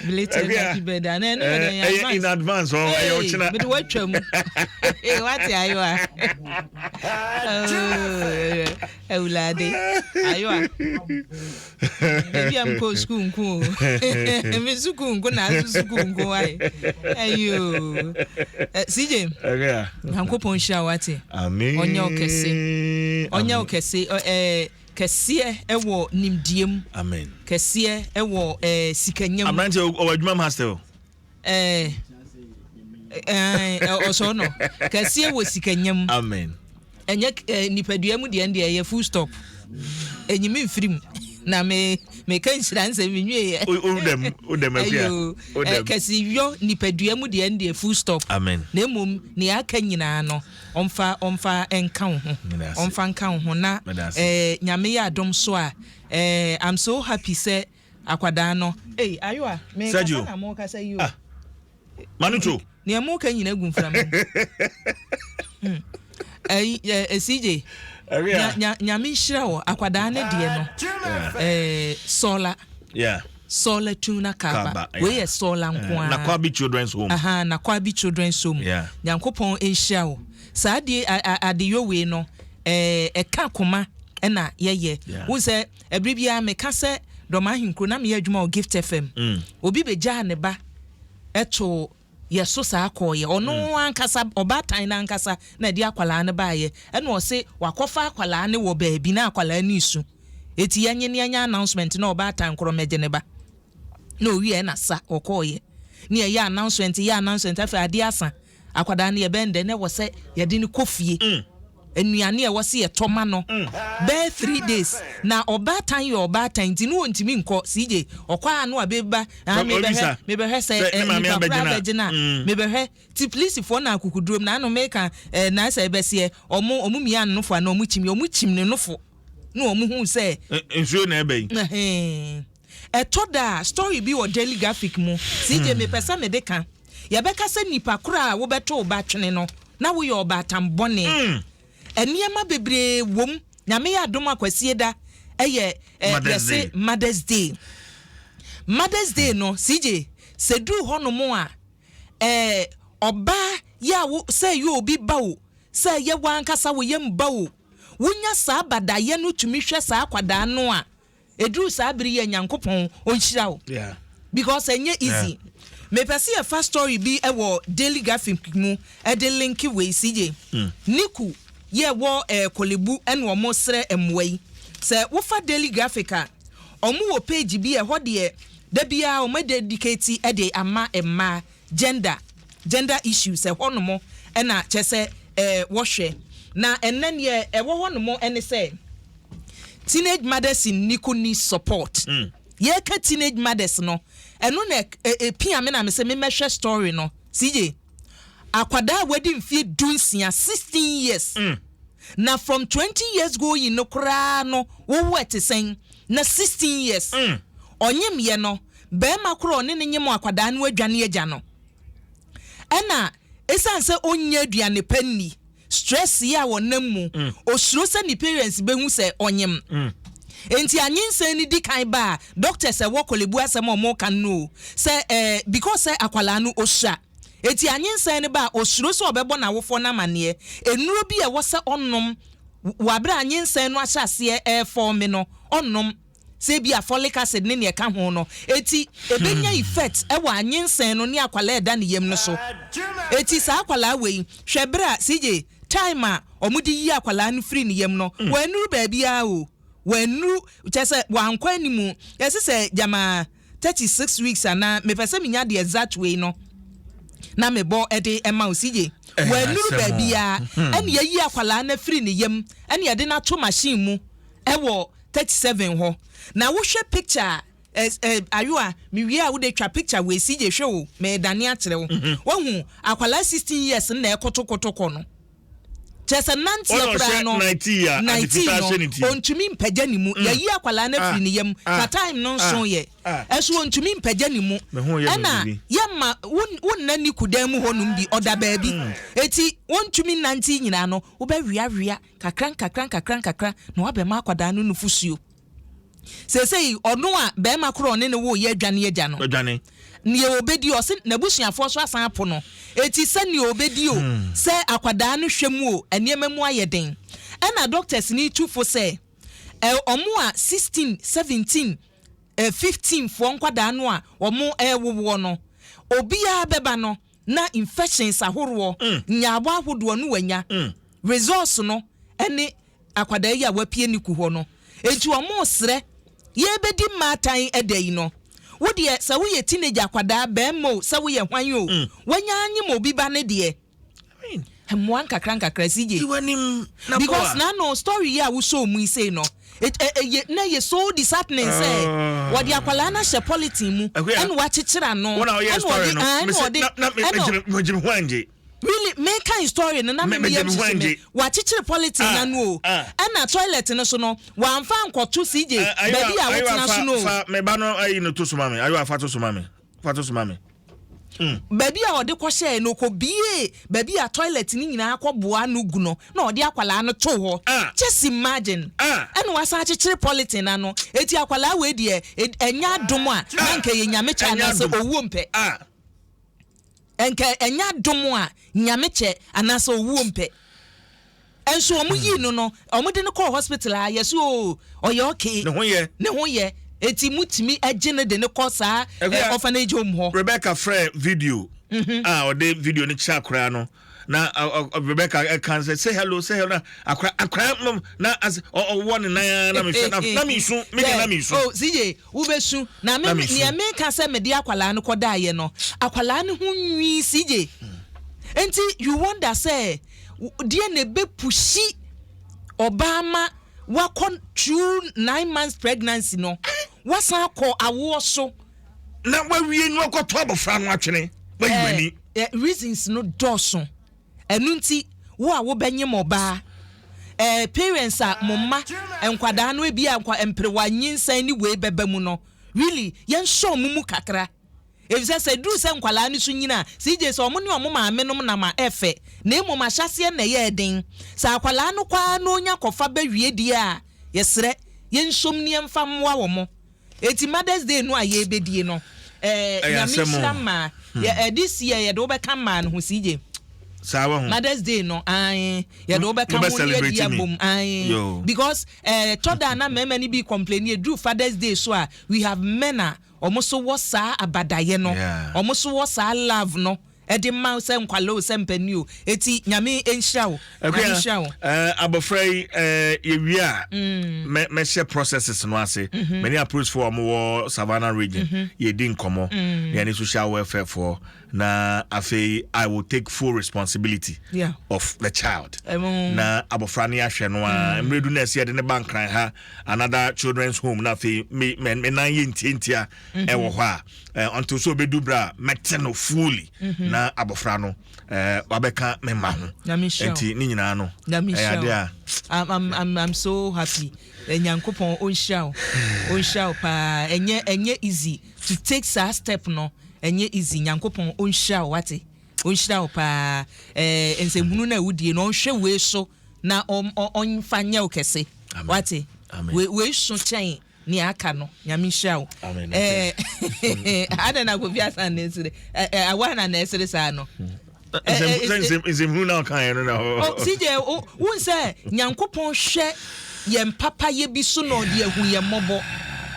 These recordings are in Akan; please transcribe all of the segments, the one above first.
Belated happy birthday. In advance, but what you? What are you? Oh, laddie, maybe I'm go school. Miss Sukun, go now, Sukun, go. Ayo, CJ, I'm going to Amen. On your kese, Kessie, ewo nimdiem. Amen. Kessie, ewo sikanyam. I'm not sure what your mom has to. Also no. Kessie was sikanyam. Amen. And yet, nipaduamu di ende ye full stop. And you mean free. Na me coincidence and we Udem Kessie, yo nipaduamu di ende full stop. Amen. Nemum ni akanyina no. Omfa enkan ho. Omfa enkan ho na nyame ya adom so a I'm so happy say akwada no. Hey, ayo me ka na mo ka say you. Manucho. Ne mo ka nyina gumfra me. CJ. Nyame hira wo akwada ne de no. Sola. Yeah. Sola tuna kaba. We ye sola nko a. Na Kwabi Children's Home. Aha, na Kwabi Children's Home. Yeah. Nyankopon ehia wo. Saadi adiyo we no eka koma na yeye wo se ebribia me ka se do ma hinkro na me adwuma o Gift FM obi beja ne ba eto yeso sa akoye ono ankasa obatan na ankasa na di akwala ne baaye na o se wakofa akwala ne wo baabi na akwala ni isu eti yanye ne anya announcement na obatan kro meje ne ba na owie na sa okoye ne ya announcement afa ade asa akwada ne yebende ne wose yede ni kofie enuane e wose ye toma no be 3 days na obatan ti no ntimi nko CJ okwa anu abeba mebehwe se abegina mebehwe ti police for na akukudrom na anu meka na se ebese omu mia nnofo na omu chim ne nofo na omu hu se ensuo na ebe etoda story bi o daily graphic mu CJ me pesa me de kan yabeka se nipa kura wo beto ba twene no na wo ye obatam bone eniema bebre wom nyame ya adom akwasi da eye yese Mother's Day no CJ sedu honomo a oba ya wo se ye obi bawo se ye wankasa wo yem bawo wonya sa badaye no tumi hwe sa akwada no a edu sa biri ye nyankopon onhyira wo yeah because enye easy me pese a fast story bi ewo daily graphic mu e de link we CJ niku ye wo kolebu ene omo sre emwai se wo fa daily graphic a omo wo page bi e hode da bia omo dedicate e de ama emma gender issues e honomo e na chese wo hwe na enen ye e wo honomo ene se teenage mothers in niku need support ye ka teenage mothers no eno na pia me na me se me mehwe story no CJ akwada wedding fee dunsia 16 years na from 20 years go yin no kra no wo wete sen na 16 years onyem ye no be makro ne nyem akwada no adwane agya no ena esanse onye aduane panni stress ya wonam mu osuro se ni parents be hu se onyem enti anyinsen ni di kan ba doctor se wo kolebu asem omo kan no se because se akwala no osha enti anyinsen ni ba osuro se obebo na wofo na mane enuro bi e wo se onnom wabra anyinsen no ahyase for me no onnom se bia folic acid ne ne ka ho no eti ebenya effect e wa anyinsen no ne akwala eda ne yem no so eti sa akwala we hwebra CJ time a omudi yi akwala no free ne yem no wanuru ba bia o wenu chese wankwa animu yesi se jama 36 weeks ana me pese minya the exact way no na me bo ede ema CJ wenu ba bia ene yi akwala na free ne yem ene ye de na to machine mu ewo 37 ho na wo hwe picture ayua mi wi a wo de twa picture we CJ hwe wo me dane akyere wo hu akwala 16 years na ekotokotoko no chese nanti akura no 90 ontumi mpagya ni mu ya yi akwala na firi ni yam ka time no so ye eso ontumi mpagya ni mu ana yamma wonna ni kudan mu honum bi oda baabi eti ontumi nanti nyina no wo ba wia kakran na wa be ma akwada no nufusuo say ono a be ma kro ne wo ye adwane agya no adwane ne obedi o se nabusuafo so asan apo no eti se ne obedi o se akwada no hwemu o eniema mu ayeden na doctors ni tufo se omo a 16 17 15 fo nkwada no a omo wowo no obia beba no na infections ahoro nyaabo ahodo no wanya results no ene akwada ya wapie ni ku ho no enti omo sre ye bedi matan edai no wo de se wo ye teenager akwada be mo se wo ye hwan o wanya anyi mo bi ba ne de hemwan kakra sije because na no story ya wo so mu say no na ye so disheartening say what the akwala na she politin mu and wa chichira no really make kind story no na me wa chichira politin na no and na toilet no so no wa amfa nkoto CJ baby a wotina so no fa me ba no ayi no to so mame ayo afa to so mame baby a ode ko share no ko bie baby a toilet ni nyina akoboa no gu no na ode akwala no to ho just imagine and wasa chichire politin na no eti akwala we de enya dom a na nka ye nyame cha na se owuo mpe enka enya dom a nyame che anase owuo mpe enso omu yi no omu de no call hospital a yeso oye okay ne ho ye eti mutimi agene de ne kosa orphanage home ho Rebecca Frey video or the video ni chakra no na Rebecca can say hello akra na as one na me su oh CJ wo be su na me ka say me de akwala no koda ye no akwala no hu nwi CJ enti you wonder say die ne be pushi Obama wakon 9 months pregnancy no wasa ko awo so na wawie no ko to abofra no atwene wani reasons no doso enunti wo a wo benyem oba parents a momma enkwada no ebi akwa emprewa nyinsan ni we beba mu no really yen show mumu kakra if say do say nkwala ni so nyina CJ so omo ne omo maame no na ma efe na emo ma hyase na ye den sa akwala no kwa no onya kofa ba wie die a yesre yen shom ne emfamwa wo mo eti Mother's Day no aye bedie no nyamishama this year ye do be kan man ho CJ sawa ho Mother's Day no ye do be kan ho ye dia bom because toda na mema ni bi complain do Father's Day so we have men almost was abadaye no almost was love no edi ma se nkwalo se mpani o eti nyame enhira wo abofrey yewia me share processes no ase many approach for mo Savannah region ye din komo ye ni social welfare for na afei I will take full responsibility of the child na abofra ne ahwe no a mredu na ase de ne bankran ha another children's home na afei me na ye ntientia e wo ho a until so bedu bra meteno fully na abofra no wabeka memma ho enti ni nyina no I'm so happy nyankopon onhia pa enye easy to take that step no enye easy nyankopon onhia wate onhia pa ensehunu na wudie no onhwe we so na onfanya okese wate we so chen ni aka no nyamishia adana go bia san nesire awana nesire sa no nsehunu na kan no CJ won say nyankopon hwe yem papa ye bi so no de ahu ye mobo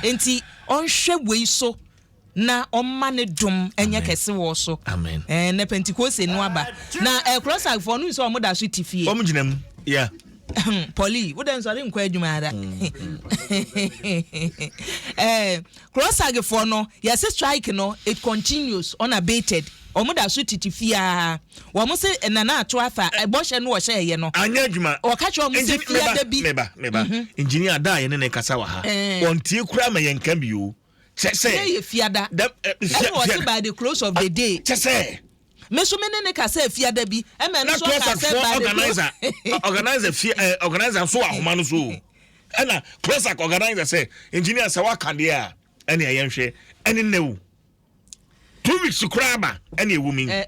enti onhwe we so na omma ne dum enye kese wo so amen na Pentecost no aba na cross ag for no so omoda so tifie omginam yeah Poli wo den so re nkwa adwuma ara cross ag for no yes strike no it continues unabated omoda so titifia wo mo se nana ato afa eboshe no wo hye ye no anya adwuma o ka cho mo se fia da bi meba engineer da ye ne kasa wa ha ontie kura ma ye nka bi o say fiada was by the close of the day say me so mene ne ka say fiada bi e me no so ka say organizer so ahoma no so e na close organizer say engineer say wa kan dia e na ye nhwe ene newu 2 weeks kraba any woman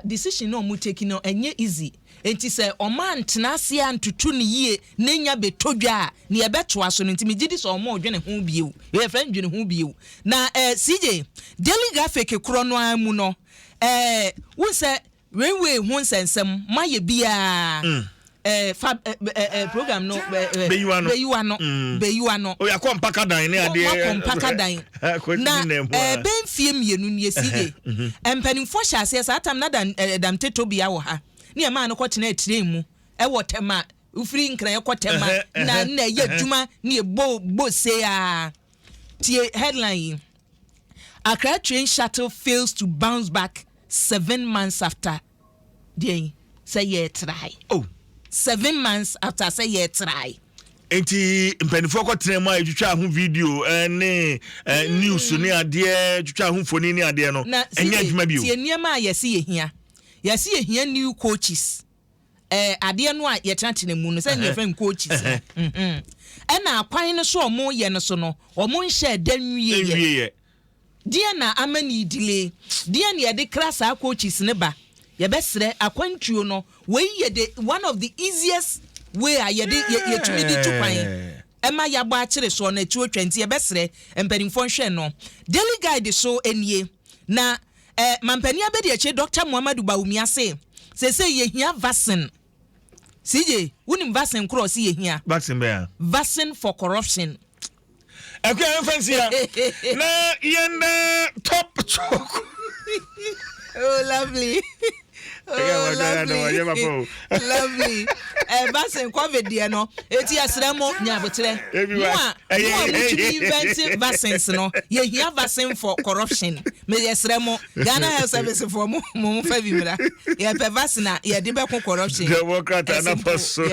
decision no mu taking no enye easy enti say o man tenase antutu ne yie nenya betodwa a ne ebeto aso no enti me gidi so mo odwene ho biu we friend dwene ho biu na CJ daily graphic kro no amu no won say we hu nsensem maye bia program no beyiwa no o yakọ mpaka dan ne ade mpaka dan na ben fie mienu ne CJ empanimfo hyase satam na dam tetobia wo ha ne ma no kwotena etire mu wo tema ufiri nkra ye kwotema na ye dwuma ne bo say a tie headline Accra train shuttle fails to bounce back 7 months after they say ye try 7 months after say ye try enti mpanifo kwotena ma etwitwa ho video ne news ne ade twitwa ho foni ne ade no enya adwuma bio tie niam a yesi ye hia new coaches ade no a ye tena mu no say ye friend coaches na akwan no so omo ye no so no omo nhye danwie dia na amani delay dia na ye de krasa coaches ne ba ye besre akwantuo no we ye de one of the easiest way ye de ye tumi di tupan ema ya gba akire so na 2020 ye besre empanimfo hwe no daily guide so enie na mampani abedi eche Dr. Muhammadu Bawumia say ye hia vaccine CJ unim vaccine cross ye hia vaccine be vaccine for corruption fancy na yenda top choke oh lovely lovely vaccine covid dia no eti asremo nyabotre inventing vaccines no ye hia vaccine for corruption me yesremo Ghana Health Service for mo fa bimra ye pe vaccine ye de be corruption democrat na poso